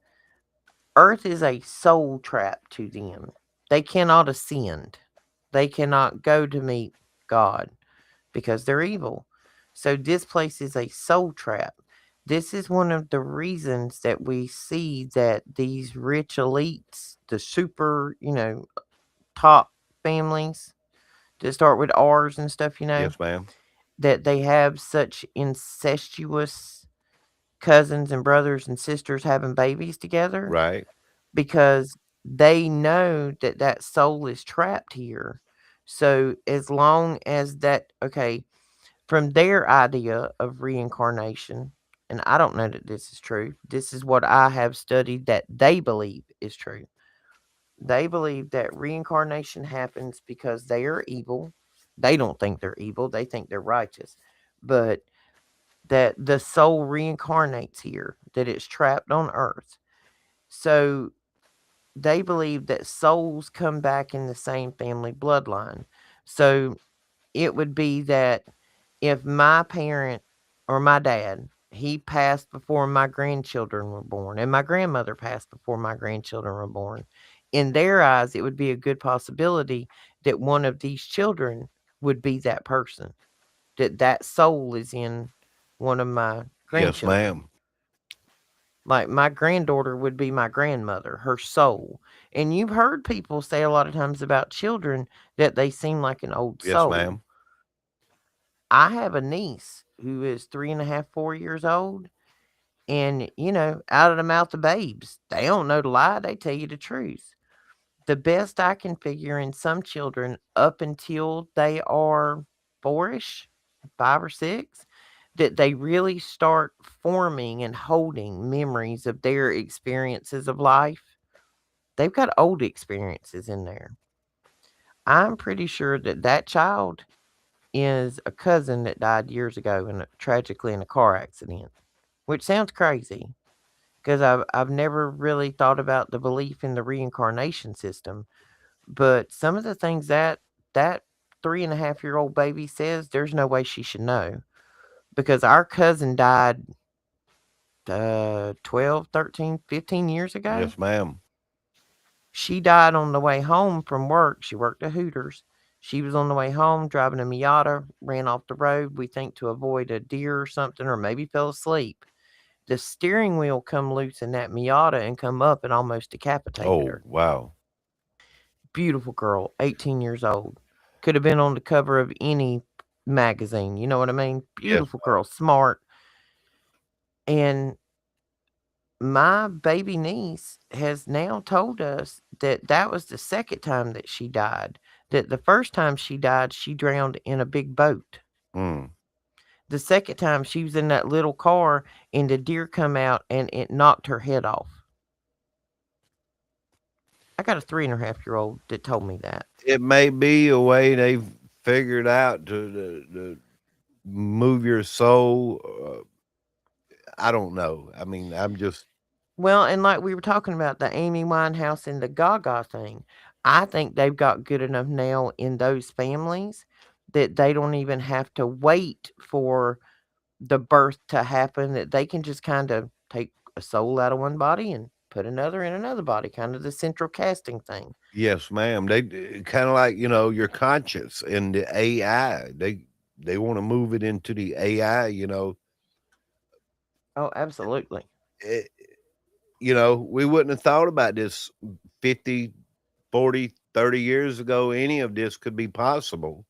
Earth is a soul trap to them. They cannot ascend. They cannot go to meet God because they're evil. So this place is a soul trap. This is one of the reasons that we see that these rich elites, the super, top families that start with R's and stuff, Yes, ma'am. that they have such incestuous cousins and brothers and sisters having babies together Right. because they know that that soul is trapped here. So as long as that, okay, from their idea of reincarnation, and I don't know that this is true. This is what I have studied that they believe is true. They believe that reincarnation happens because they are evil They don't think they're evil, they think they're righteous. But that the soul reincarnates here, that it's trapped on earth. So they believe that souls come back in the same family bloodline. So it would be that if my parent or my dad, he passed before my grandchildren were born, and my grandmother passed before my grandchildren were born, in their eyes, it would be a good possibility that one of these children would be that person, that soul is in one of my Yes, grandchildren. ma'am. Like my granddaughter would be my grandmother, her soul. And you've heard people say a lot of times about children that they seem like an old Yes, soul. ma'am. I have a niece who is 3.5, 4 years old. And, out of the mouth of babes, they don't know the lie, they tell you the truth. The best I can figure in some children up until they are fourish, 5 or 6, that they really start forming and holding memories of their experiences of life. They've got old experiences in there. I'm pretty sure that child is a cousin that died years ago tragically in a car accident, which sounds crazy because I've never really thought about the belief in the reincarnation system. But some of the things that 3.5-year-old baby says, there's no way she should know, because our cousin died 12, 13, 15 years ago. Yes, ma'am. She died on the way home from work. She worked at Hooters. She was on the way home driving a Miata, ran off the road, we think to avoid a deer or something, or maybe fell asleep. The steering wheel come loose in that Miata and come up and almost decapitated Oh, her. wow. Beautiful girl, 18 years old. Could have been on the cover of any magazine. You know what I mean? Yes, Beautiful girl, smart. And my baby niece has now told us that that was the second time that she died. That the first time she died, she drowned in a big boat. mm, The second time she was in that little car and the deer come out and it knocked her head off. I got a 3.5-year-old that told me that. it may be a way they've figured out to move your soul. I don't know. I mean, I'm just Well, and like we were talking about the Amy Winehouse and the Gaga thing, I think they've got good enough now in those families that they don't even have to wait for the birth to happen, that they can just kind of take a soul out of one body and put another in another body, kind of the central casting thing. yes, ma'am. They kind of like your conscience and the AI. They want to move it into the AI. Oh, absolutely. It, we wouldn't have thought about this 50, 40, 30 years ago. Any of this could be possible.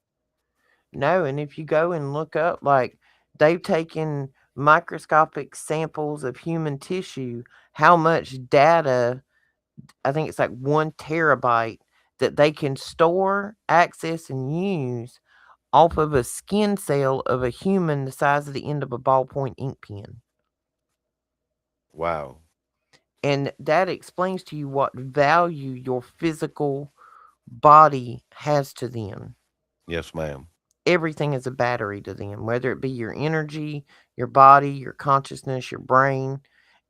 No, and if you go and look up, like they've taken microscopic samples of human tissue, how much data, I think it's like 1 terabyte, that they can store, access, and use off of a skin cell of a human the size of the end of a ballpoint ink pen. Wow. And that explains to you what value your physical body has to them. Yes, ma'am. Everything is a battery to them, whether it be your energy, your body, your consciousness, your brain.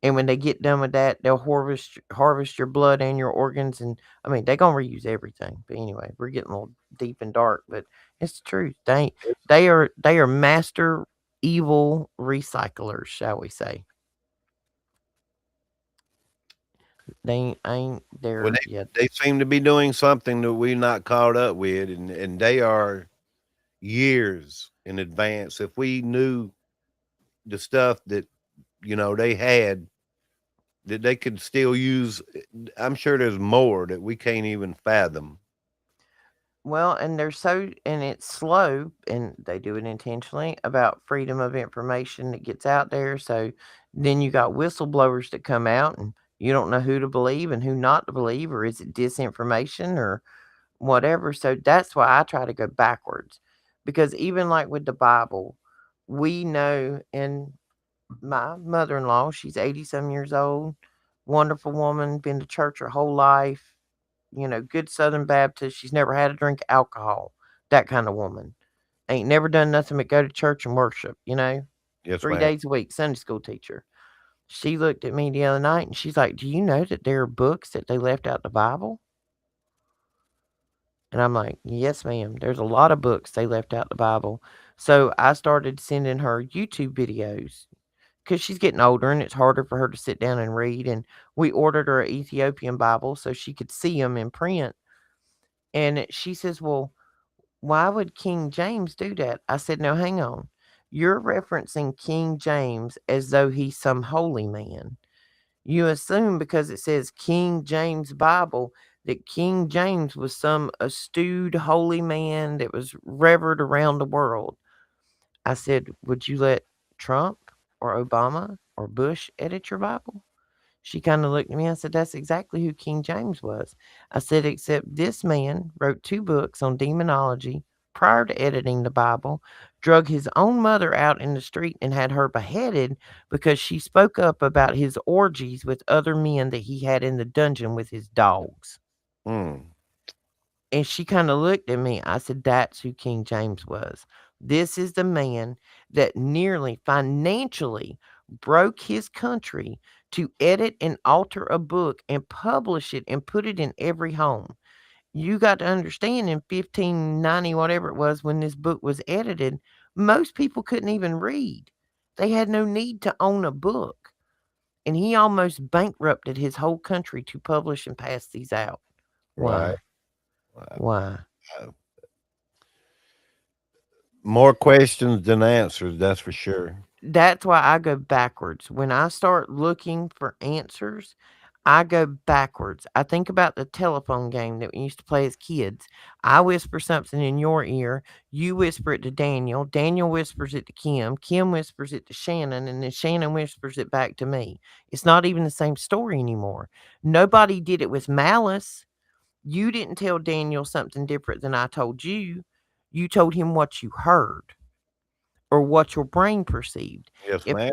And when they get done with that, they'll harvest your blood and your organs. And I mean, they're gonna reuse everything. But anyway, we're getting a little deep and dark, but it's the truth. They are master evil recyclers, shall we say? They ain't Well, there yet. they seem to be doing something that we not caught up with, and they are years in advance. If we knew the stuff that they had that they could still use, I'm sure there's more that we can't even fathom. Well, and it's slow, and they do it intentionally about freedom of information that gets out there. So then you got whistleblowers that come out, and you don't know who to believe and who not to believe, or is it disinformation or whatever. So that's why I try to go backwards, because even like with the Bible, we know, and my mother in law, she's 80 some years old, wonderful woman, been to church her whole life, good Southern Baptist. She's never had a drink of alcohol. That kind of woman. Ain't never done nothing but go to church and worship, Yes, 3 ma'am. days a week, Sunday school teacher. She looked at me the other night and she's like, "Do you know that there are books that they left out the Bible?" And I'm like, "Yes, ma'am. There's a lot of books they left out the Bible." So I started sending her YouTube videos because she's getting older and it's harder for her to sit down and read. And we ordered her an Ethiopian Bible so she could see them in print. And she says, "Well, why would King James do that?" I said, "No, hang on. You're referencing King James as though he's some holy man. You assume because it says King James Bible that King James was some astute holy man that was revered around the world." I said, "Would you let Trump or Obama or Bush edit your Bible?" She kind of looked at me. I said, "That's exactly who King James was." I said, "Except this man wrote 2 books on demonology prior to editing the Bible, drug his own mother out in the street and had her beheaded because she spoke up about his orgies with other men that he had in the dungeon with his dogs." Mm. And she kind of looked at me. I said, "That's who King James was. This is the man that nearly financially broke his country to edit and alter a book and publish it and put it in every home." You got to understand in 1590, whatever it was, when this book was edited, most people couldn't even read. They had no need to own a book. And he almost bankrupted his whole country to publish and pass these out. Right. Why? Why? More questions than answers, that's for sure. That's why I go backwards. When I start looking for answers, I go backwards. I think about the telephone game that we used to play as kids. I whisper something in your ear, you whisper it to Daniel, Daniel whispers it to Kim, Kim whispers it to Shannon, and then Shannon whispers it back to me. It's not even the same story anymore. Nobody did it with malice. You didn't tell Daniel something different than I told you. You told him what you heard or what your brain perceived. Yes, If ma'am.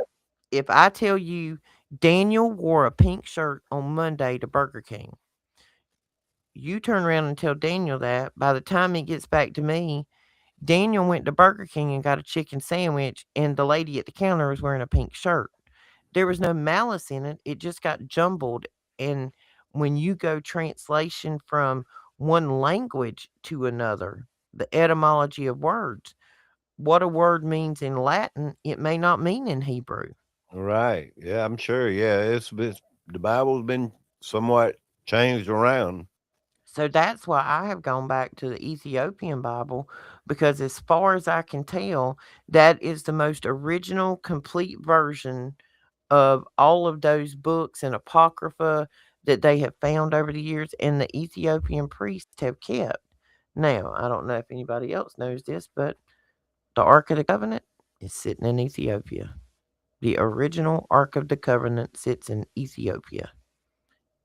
if I tell you Daniel wore a pink shirt on Monday to Burger King, you turn around and tell Daniel that. By the time it gets back to me, Daniel went to Burger King and got a chicken sandwich, and the lady at the counter was wearing a pink shirt. There was no malice in it. It just got jumbled. And when you go translation from one language to another, the etymology of words, what a word means in Latin, it may not mean in Hebrew. Right. Yeah, I'm sure. Yeah, the Bible's been somewhat changed around. So that's why I have gone back to the Ethiopian Bible, because as far as I can tell, that is the most original, complete version of all of those books and apocrypha that they have found over the years and the Ethiopian priests have kept. Now, I don't know if anybody else knows this, but the Ark of the Covenant is sitting in Ethiopia. The original Ark of the Covenant sits in Ethiopia.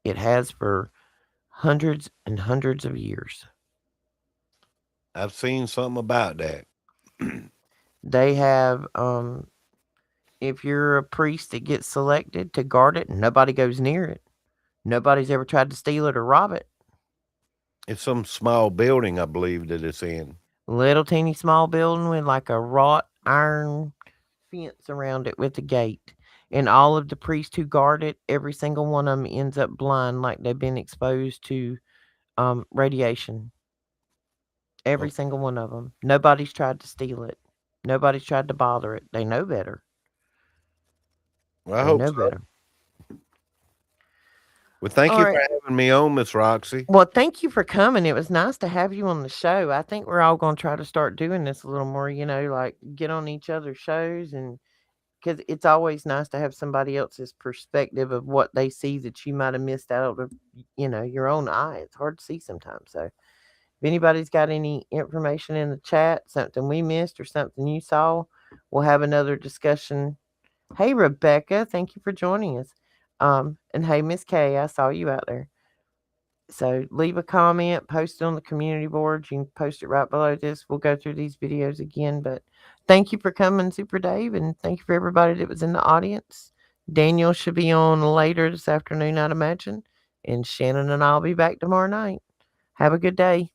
It has for hundreds and hundreds of years. I've seen something about that. They have, if you're a priest that gets selected to guard it, nobody goes near it. Nobody's ever tried to steal it or rob it. It's some small building, I believe, that it's in. Little teeny small building with like a wrought iron fence around it with a gate. And all of the priests who guard it, every single one of them ends up blind, like they've been exposed to radiation. Every Oh, single one of them. Nobody's tried to steal it. Nobody's tried to bother it. They know better. well, I They hope know so. better. Well, thank All you right. for having me on, Miss Roxy. Well, thank you for coming. It was nice to have you on the show. I think we're all going to try to start doing this a little more, like get on each other's shows, and because it's always nice to have somebody else's perspective of what they see that you might have missed out of, your own eye. It's hard to see sometimes. So if anybody's got any information in the chat, something we missed or something you saw, we'll have another discussion. Hey, Rebecca, thank you for joining us. And hey, Miss Kay, I saw you out there. So leave a comment, post it on the community board. You can post it right below this. We'll go through these videos again. But thank you for coming, Super Dave, and thank you for everybody that was in the audience. Daniel should be on later this afternoon, I'd imagine. And Shannon and I'll be back tomorrow night. Have a good day.